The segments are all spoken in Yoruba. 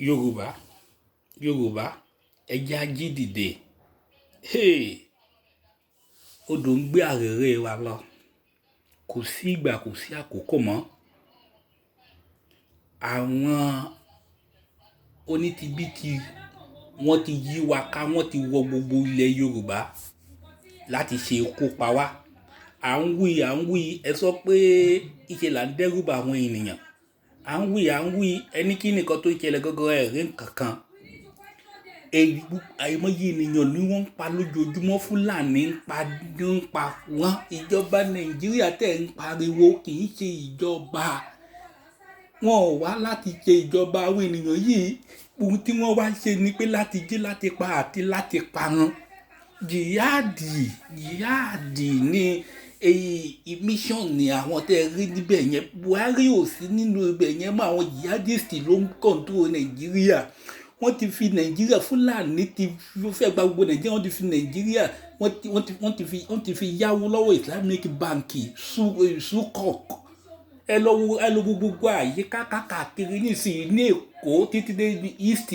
Yorùbá Yorùbá ẹ jẹ́ á jí dìde. Hey! Odò ń gbé àrèrè wa lọ, kò sí ìgbà kò sí àkókò mọ́. Àwọn onítìbítì wọ́n ti yí wa ká, wọ́n ti wọ gbogbo ilẹ̀ Yorùbá láti ṣe ikú pa wá. À ń wí ẹ sọ pé ìṣe là ń dẹ́rùbà àwọn ènìyàn. À ń wí ẹni kí nìkan tó ń ṣẹlẹ̀ gọ́gọ́ ẹ̀rí nǹkankan. Àìmọye ènìyàn ni wọ́n ń pa lójoojúmọ́. Fúlàní ń pa wọ́n. Ìjọba Nàìjíríà tẹ̀ ń pariwo kì í ṣe ìjọba. Wọn ò wá láti ṣe ìjọba àwọn ènìyàn yìí. Ohun tí wọ́n wá ṣe ni pé láti jí láti pa àti láti parun. Jihadi ni mission ni àwọn tẹ́ rí níbẹ̀ yẹn. Buhari ò sí nínú ibẹ̀ yẹn mọ́. Àwọn jihadist ló ń control Nàìjíríà. Wọ́n ti fi Nàìjíríà, Fúlàní ti fẹ́ gba gbogbo Nàìjíríà. Wọ́n ti fi Nàìjíríà wọ́n ti fi yáwó lọ́wọ́ Islamic Bank sukok. Ẹ lọ wo gbogbo àyíká káàkiri nísìnyí ní Èkó títí dé East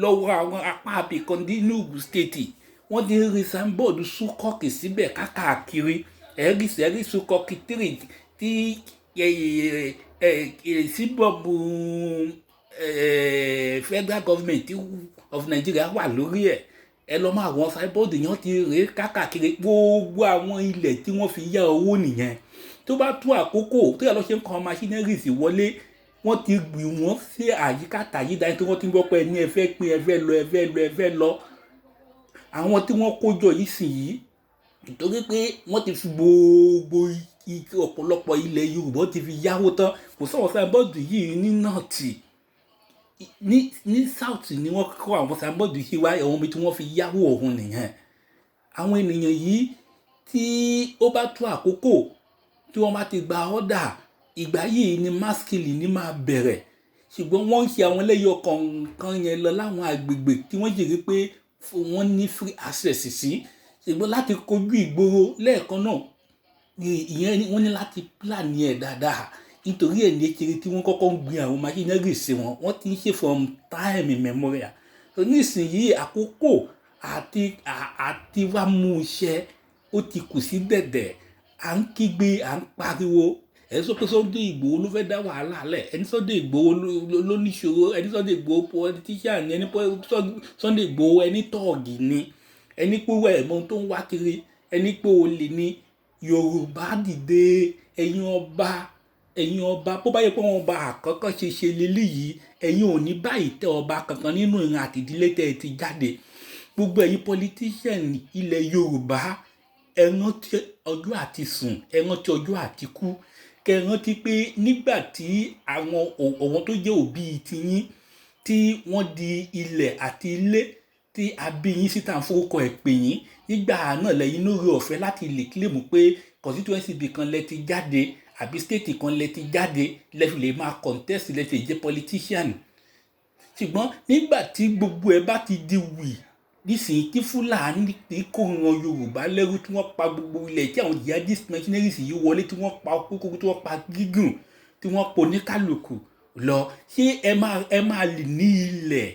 lọ́wọ́ àwọn apá abìkan ní Ogun State. Wọ́n ti rí signboard sukok síbẹ̀ káàkiri. Ẹ̀rí sukok 3 tí síbọ̀bù federal government of Nigeria wà lórí ẹ̀. Ẹ lọ máa wọn signboard yẹn ti rí káàkiri. Gbogbo àwọn ilẹ̀ tí wọ́n fi yá owó nìyẹn. Tó bá tó àkókò tó yà lọ ṣe ń kan machineries wọlé, wọ́n ti gbìn wọ́n sí àyíká tàyídá tí wọ́n ti ń gbọ́ pé ẹni ẹ fẹ́ pín ẹ fẹ́ lọ. Àwọn tí wọ́n kó jọ yìí sì yìí nítorí pé wọ́n ti fi gbogbo ọ̀pọ̀lọpọ̀ ilẹ̀ Yorùbá ti fi yáwó tán. Kò sọ̀rọ̀ signboard yìí ní north, ní south ni wọ́n kọ́ àwọn signboard yìí wá. Àwọn ibi tí wọ́n fi yáwó ọ̀hún nìyẹn. Àwọn ènìyàn yìí tí ó bá tó àkókò tí wọ́n bá ti gba order, ìgbà yìí ni mass killing ní máa bẹ̀rẹ̀. Ṣùgbọ́n wọ́n ń ṣe àwọn ẹlẹ́yọ kọ̀ọ̀kan yẹn lọ láwọn agbègbè tí wọ́n jẹ́rìí pé wọ́n ní free access sí. Ṣùgbọ́n láti kojú ìgboro lẹ́ẹ̀kan náà, ìyẹn wọ́n ní láti plan ẹ̀ dáadáa. Nítorí ẹ̀ ní kiri tí wọ́n kọ́kọ́ ń gbin àwọn machinery sí wọn. Wọ́n ti ń ṣe from time immemorial. Nísìnyí àkókò àti wá mú iṣẹ́ ó ti kù sí dẹ̀dẹ̀. À ń kígbe, à ń pariwo. Ẹ sọ pé Sunday Igboho ló fẹ́ dá wàhálà lẹ̀. Ẹni Sunday Igboho ló níṣòro. Ẹni Sunday Igboho politician ni. Ẹni Sunday Igboho ẹni tọ́ọ̀gì ni. Ẹni pé wẹ̀ mọ́ tó ń wá kiri. Ẹni pé olè ni. Yorùbá dìde. Ẹ̀yin ọba bó bá yẹ pé wọn ọba àkọ́kọ́ ṣe lélẹ́yìí, ẹ̀yin ò ní báyìí tẹ ọba kankan nínú ìran àti ìdílé tẹ́ ẹ ti jáde. Gbogbo ẹ̀yin politician ilẹ̀ Yorùbá, ẹ rántí ọjọ́ àti sùn, ẹ rántí ọjọ́ àti kú. Kẹ rántí pé nígbà tí àwọn tó jẹ́ òbí tiyín tí wọ́n di ilẹ̀ àti ilé tí a bí yín síta ń forúkọ ẹ̀ pè yín, nígbà náà lẹ́yìn lórí ọ̀fẹ́ láti lè claim pé constituency ibì kan lẹ ti jáde àbí state kan lẹ ti jáde lẹ́fi lè máa contest lẹ́fi jẹ́ politician. Ṣùgbọ́n nígbà tí gbogbo ẹ bá ti di wì nísìnyí tí Fúlàní kó ran Yorùbá lẹ́rú tí wọ́n pa gbogbo ilẹ̀ tí àwọn jihadist mercenaries yìí wọlé tí wọ́n pa kúkúrú tí wọ́n pa gígùn tí wọ́n po ní kálukú lọ, ṣé ẹ máa lè ní ilẹ̀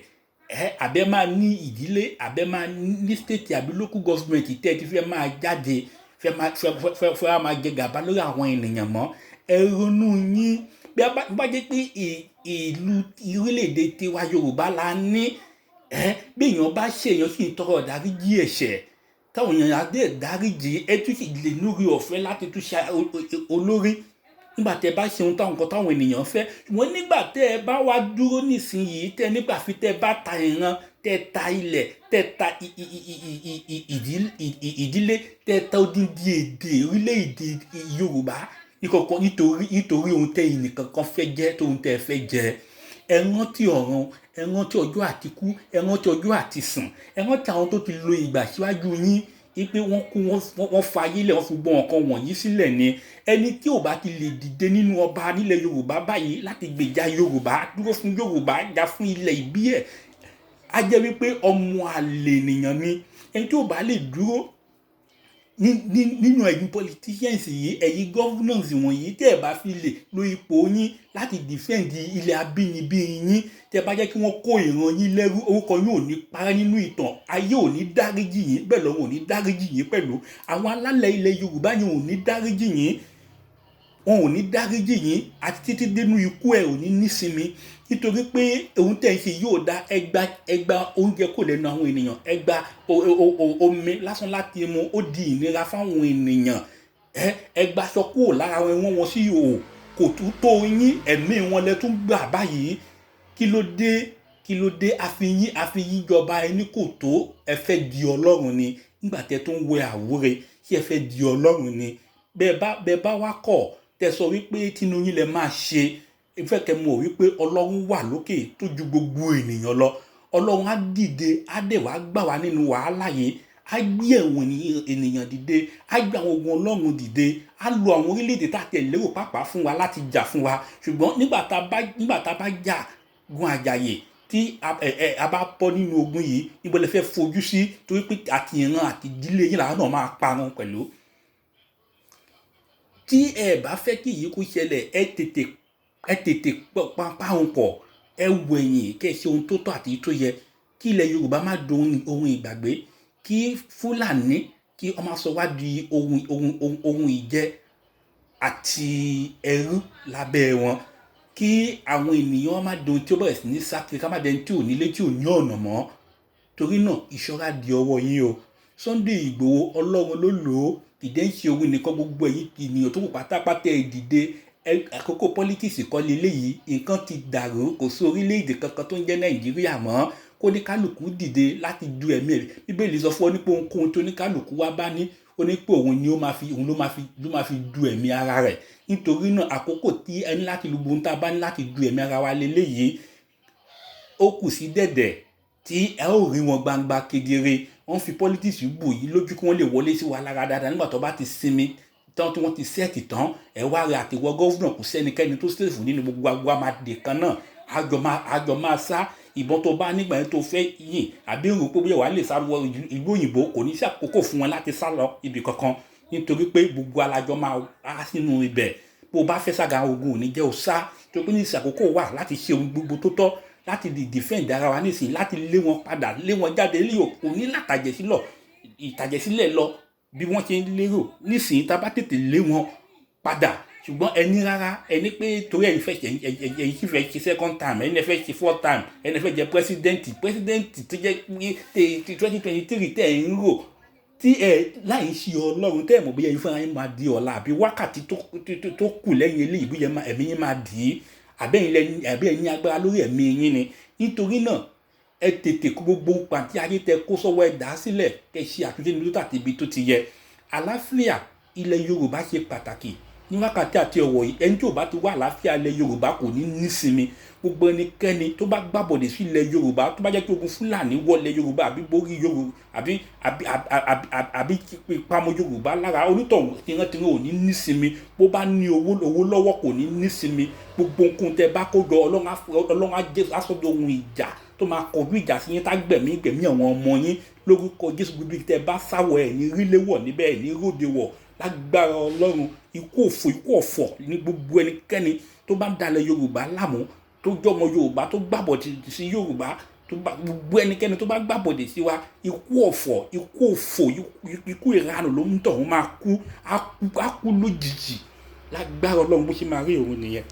àbẹ́ máa ní ìdílé àbẹ́ máa ní state àbí local government tẹ́ ti fẹ́ máa jáde fẹ́ máa jẹ gàba lórí àwọn ènìyàn mọ́? Ẹ ronú yín. Bí a bá jẹ́ pé ìlú orílẹ̀-èdè tiwa Yorùbá la ní, bí èèyàn bá ṣe èèyàn sì ń tọrọ ìdáríjì ẹ̀ṣẹ̀ táwọn èèyàn á dé ìdáríjì, ẹ tún sì lè lórí ọ̀fẹ́ láti tún ṣe olórí nígbà tẹ́ bá ṣe ohun táwọn ènìyàn fẹ́. Ṣùgbọ́n nígbà tẹ́ ẹ bá wá dúró nísìnyìí tẹ́ nígbà fi tẹ́ bá ta ìran, tẹ́ ta ilẹ̀, tẹ́ ta ìdílé, tẹ́ ta odindi èdè orílẹ̀-èdè Yorùbá nítorí ohun tẹ́ ẹnìkankan fẹ́ jẹ́ tóhun tẹ́ ẹ fẹ́ jẹ. Ẹ rántí ọ̀run, ẹ rántí ọjọ́ àti kú, ẹ rántí ọjọ́ àti sùn, ẹ rántí àwọn tó ti lo ìgbà síwájú yín wípé wọ́n fa ayé lẹ̀, wọ́n fi gbọ́n nǹkan wọ̀nyí sílẹ̀ ni. Ẹni tí ò bá ti lè dìde nínú ọba nílẹ̀ Yorùbá báyìí láti gbèjà Yorùbá, dúró fún Yorùbá, jà fún ilẹ̀ ìbí ẹ̀, á jẹ́ wípé ọmọ àlè ènìyàn ni. Ẹni tí ò bá lè dúró nínú ẹ̀yin politicians yìí ẹ̀yin governors wọ̀nyí tẹ́ ẹ̀ bá fi lè lo ipò yín láti defend ilẹ̀ abínibí yín tẹ́ ẹ bá jẹ́ kí wọ́n kó ìran yín lẹ́rú orúkọ yín ò ní parẹ́ nínú ìtàn ayé ò ní dáríjì yín bẹ́ẹ̀ lọ́wọ́ ò ní dáríjì yín pẹ̀lú àwọn alálẹ̀ ilẹ̀ Yorùbá yẹn ò ní dáríjì yín wọn ò ní dáríjì yín àti títí dénú ikú ẹ̀ ò ní nísinmi nítorí pé ohun tẹ̀ ń ṣe yóò da ẹgbà oúnjẹ kò lẹ́nu àwọn ènìyàn ẹgbà omi lásán láti mu ó di ìnira fáwọn ènìyàn ẹgbà sọ kúrò lára wọn sí ìhòòhò kò tún tó yín ẹ̀mí wọn lẹ tún gbà báyìí kí ló dé àfihàn jọba ẹni kò tó ẹ fẹ́ di Ọlọ́run ni nígbà tẹ́ tó ń wẹ àwúre kí ẹ fẹ́ di Ọlọ́run ni bẹ́ẹ̀ bá wá kọ̀ tẹ́ sọ wípé tinú yín lẹ máa ṣe ìfẹ́ kẹ́ mọ̀ wípé Ọlọ́run wà lókè tó ju gbogbo ènìyàn lọ Ọlọ́run á dìde á dẹ̀ wá gbà wá nínú wàhálà yìí á gbé àwọn ènìyàn dìde á gbé àwọn ogun Ọlọ́run dìde á lo àwọn orílẹ̀-èdè tá a tẹ̀ lérò pàápàá fún wa láti jà fún wa ṣùgbọ́n nígbà tá a bá jà gun àjàyè tí a bá bọ́ nínú ogun yìí níbo lẹ fẹ́ fojú sí torí pé àti ìran àti ìdílé yín làwọn náà máa parun pẹ̀lú tí ẹ bá fẹ́ kí yìí kó ṣẹlẹ̀ ẹ tètè pàwọn pọ̀ ẹ wẹ̀yìn kẹ́ ẹ ṣe ohun tó tọ́ àti tó yẹ kí ilẹ̀ Yorùbá má dohun ohun ìgbàgbé kí Fúlàní kí wọ́n máa sọ wá di ohun ìjẹ àti ẹrú lábẹ́ wọn kí àwọn ènìyàn má dohun tí ó bẹ̀rẹ̀ sí ní sákiri ká má dẹni tí ò nílé tí ò ní ọ̀nà mọ́ torí náà ìṣọ́ra di ọwọ́ yín o Sunday Ìgbòho Ọlọ́run ló lò ó ìdẹ́ ń ṣe òun nìkan gbogbo ẹ̀yin ènìyàn tó kù pátápátá ẹ̀ dìde àkókò pọ́lítíìsì kọ́ leléyìí nǹkan ti dàrú kò sí orílẹ̀-èdè kankan tó ń jẹ́ Nàìjíríà mọ́ kó ní kálukú dìde láti du ẹ̀mí ẹ̀ Bíbélì sọ fún ọ nípa ohunkóhun tó ní kálukú wá bá ní ó ní pé òun ni ló máa fi du ẹ̀mí ara rẹ̀ nítorí náà àkókò tí ẹni láti lu gbóhùn tá a bá ní láti du ẹ̀mí ara wa leléyìí ó kù sí dẹ̀dẹ̀ tí ẹ ó rí wọn gbangba kedere wọ́n fi pọ́lítíìsì bù yí lójú kí wọ́n lè wọlé sí wa lára dáadáa nígbà tó bá ti sinmi tán tí wọ́n ti sẹ́ẹ̀tì tán ẹ̀ wá rẹ̀ àtiwọ́ gọ́vùnà kò sẹ́nikẹ́ni tó sèfù nínú gbogbo agbó amáde kan náà àjọ máa sá ìbọn tó bá nígbà yẹn tó fẹ́ yìn àbí rò pé bóyá wàá lè sá lọ ìlú òyìnbó kò ní sí àkókò fún wọn láti sá lọ ibì kankan nítorí pé gbogbo alájọ máa á sínú ibẹ̀ bó o bá fẹ́ sága ogun ò ní jẹ́ o sá tó pé ní ìsàkókò wà láti ṣe ohun gbogbo tó tọ́ láti defend ara wa nísìnyí láti lé wọn padà lé wọn jáde lé òkú ní ìtàjẹ̀sílẹ̀ lọ bí wọ́n ṣe ń lérò nísìnyí tá a bá tètè lé wọn padà ṣùgbọ́n ẹni rárá ẹni pé torí ẹ̀yin sì fẹ́ ṣe second time ẹni fẹ́ ṣe fourth time ẹni fẹ́ jẹ president tó jẹ́ pé 2023 tẹ̀ ń rò tí ẹ láì ṣe Ọlọ́run tẹ́ ẹ̀ mọ̀ bí ẹ̀yin fúnra yín máa di ọ̀la àbí wákàtí tó kù lẹ́yìn eléyìí bí ẹ̀mí yín máa dì í àbẹ́yìn agbára lórí ẹ̀mí yín ni nítorí náà ẹ tètè kó gbogbo pàǹtí ayé tẹ kó sọ́wọ́ ẹ dà á sílẹ̀ kẹ ṣe àtúnṣe nílùú tàbí ibi tó ti yẹ àlàáfíà ilẹ̀ Yorùbá ṣe pàtàkì ní wákàtí àti ọ̀wọ̀ yìí ẹni tí ò bá ti wá àlàáfíà ilẹ̀ Yorùbá kò ní nísinmi gbogbo ẹnikẹ́ni tó bá gbàbọ̀dẹ̀ sí ilẹ̀ Yorùbá tó bá jẹ́ kí ogun Fúlàní wọlé Yorùbá àbí borí Yorùbá àbí pamọ́ Yorùbá lára onítọ̀hún tìrantìran ò ní nísinmi bó bá ní owó lọ́wọ́ kò ní nísinmi gbogbo nǹkan tẹ bá kó jọ Ọlọ́run á sọ́dọ̀ ohun ìjà tó máa kọjú ìjà sí yín tá gbẹ̀mí àwọn ọmọ yín lórúkọ Jésù gbogbo tẹ bá sáwọ ẹ̀ ní rílé wọ̀ níbẹ̀ ẹ̀ ní róde wọ̀ lágbára Ọlọ́run ikú ọ̀fọ̀ ní gbogbo ẹnikẹ́ni tó bá dalẹ̀ Yorùbá láàmú tó jọmọ Yorùbá tó gbàbọ̀dé sí Yorùbá gbogbo ẹnikẹ́ni tó bá gbàbọ̀dé sí wa ikú ọ̀fọ̀ ikú òfò ikú ìranù ló ń tọ̀hún máa kú á kú lójijì lágbára Ọlọ́run bó ṣe máa rí òun nìyẹn.